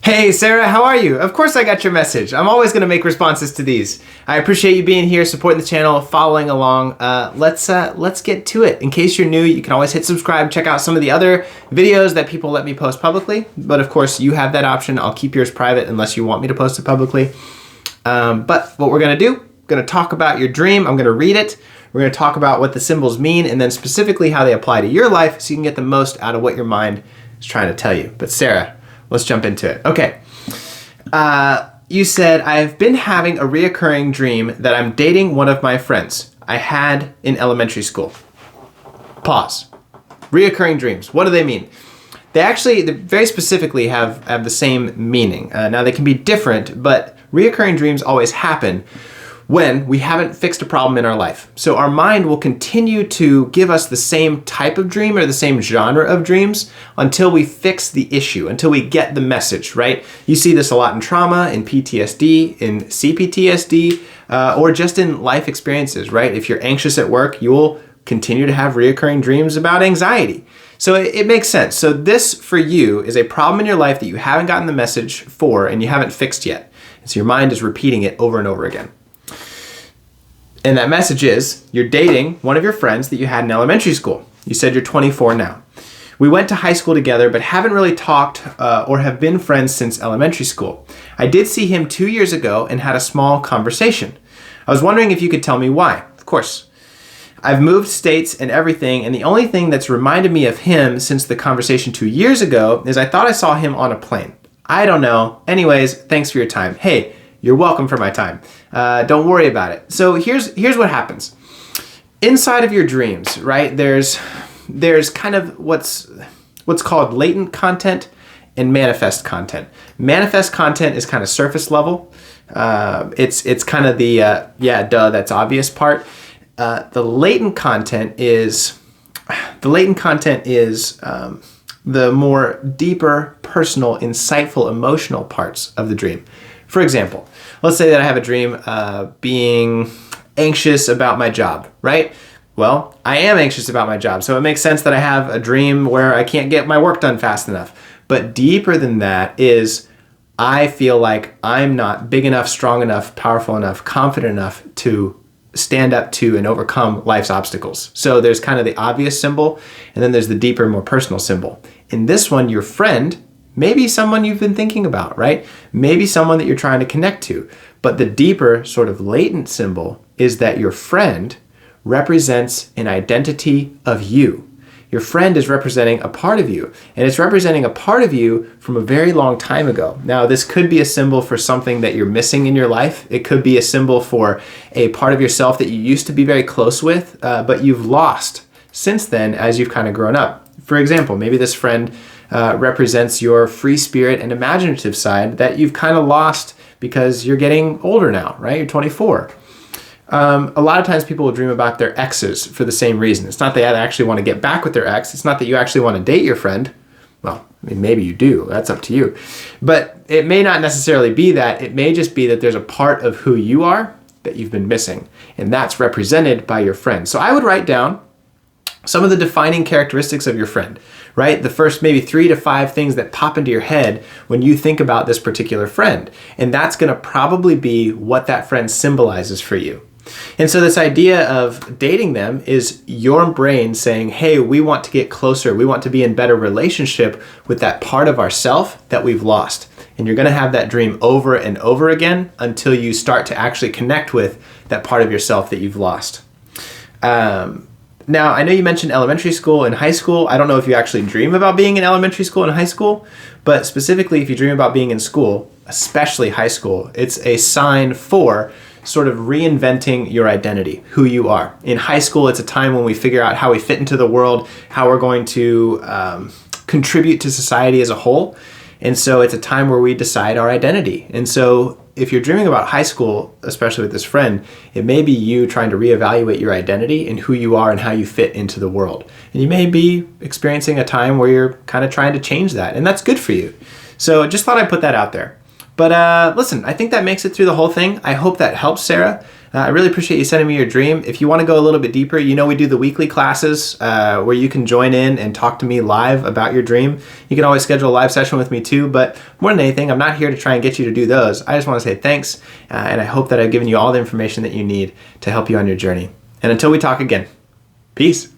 Hey Sarah, how are you? Of course I got your message. I'm always going to make responses to these. I appreciate you being here, supporting the channel, following along. Let's get to it. In case you're new, you can always hit subscribe, check out some of the other videos that people let me post publicly. But of course, you have that option. I'll keep yours private unless you want me to post it publicly. But what we're going to do, going to talk about your dream. I'm going to read it. We're going to talk about what the symbols mean and then specifically how they apply to your life so you can get the most out of what your mind is trying to tell you. But Sarah, let's jump into it. Okay. You said, I've been having a reoccurring dream that I'm dating one of my friends I had in elementary school. Pause. Reoccurring dreams. What do they mean? They very specifically have the same meaning. Now they can be different, but reoccurring dreams always happen when we haven't fixed a problem in our life. So our mind will continue to give us the same type of dream or the same genre of dreams until we fix the issue, until we get the message, right? You see this a lot in trauma, in PTSD, in CPTSD, or just in life experiences, right? If you're anxious at work, you'll continue to have reoccurring dreams about anxiety. So it makes sense. So this for you is a problem in your life that you haven't gotten the message for and you haven't fixed yet. And so your mind is repeating it over and over again. And that message is, you're dating one of your friends that you had in elementary school. You said you're 24 now. We went to high school together, but haven't really talked or have been friends since elementary school. I did see him 2 years ago and had a small conversation. I was wondering if you could tell me why. Of course. I've moved states and everything, and the only thing that's reminded me of him since the conversation 2 years ago is I thought I saw him on a plane. I don't know. Anyways, thanks for your time. Hey, you're welcome for my time. Don't worry about it. So here's what happens. Inside of your dreams, right, there's kind of what's called latent content and manifest content. Manifest content is kind of surface level. It's kind of the, that's obvious part. The latent content is the more deeper, personal, insightful, emotional parts of the dream. For example, let's say that I have a dream being anxious about my job, right? Well, I am anxious about my job, so it makes sense that I have a dream where I can't get my work done fast enough. But deeper than that is I feel like I'm not big enough, strong enough, powerful enough, confident enough to stand up to and overcome life's obstacles. So there's kind of the obvious symbol, and then there's the deeper, more personal symbol. In this one, your friend, maybe someone you've been thinking about, right? Maybe someone that you're trying to connect to. But the deeper sort of latent symbol is that your friend represents an identity of you. Your friend is representing a part of you, and it's representing a part of you from a very long time ago. Now, this could be a symbol for something that you're missing in your life. It could be a symbol for a part of yourself that you used to be very close with, but you've lost since then as you've kind of grown up. For example, maybe this friend represents your free spirit and imaginative side that you've kind of lost because you're getting older now, right? You're 24. A lot of times people will dream about their exes for the same reason. It's not that they actually want to get back with their ex. It's not that you actually want to date your friend. Well, I mean, maybe you do. That's up to you. But it may not necessarily be that. It may just be that there's a part of who you are that you've been missing. And that's represented by your friend. So I would write down some of the defining characteristics of your friend, right? The first maybe 3 to 5 things that pop into your head when you think about this particular friend. And that's going to probably be what that friend symbolizes for you. And so this idea of dating them is your brain saying, hey, we want to get closer. We want to be in better relationship with that part of ourself that we've lost. And you're going to have that dream over and over again until you start to actually connect with that part of yourself that you've lost. Now, I know you mentioned elementary school and high school. I don't know if you actually dream about being in elementary school and high school, but specifically if you dream about being in school, especially high school, it's a sign for sort of reinventing your identity, who you are. In high school, it's a time when we figure out how we fit into the world, how we're going to contribute to society as a whole. And so it's a time where we decide our identity. And so if you're dreaming about high school, especially with this friend, it may be you trying to reevaluate your identity and who you are and how you fit into the world. And you may be experiencing a time where you're kind of trying to change that, and that's good for you. So just thought I'd put that out there. But listen, I think that makes it through the whole thing. I hope that helps, Sarah. I really appreciate you sending me your dream. If you want to go a little bit deeper, you know we do the weekly classes where you can join in and talk to me live about your dream. You can always schedule a live session with me too, but more than anything, I'm not here to try and get you to do those. I just want to say thanks, and I hope that I've given you all the information that you need to help you on your journey. And until we talk again, peace.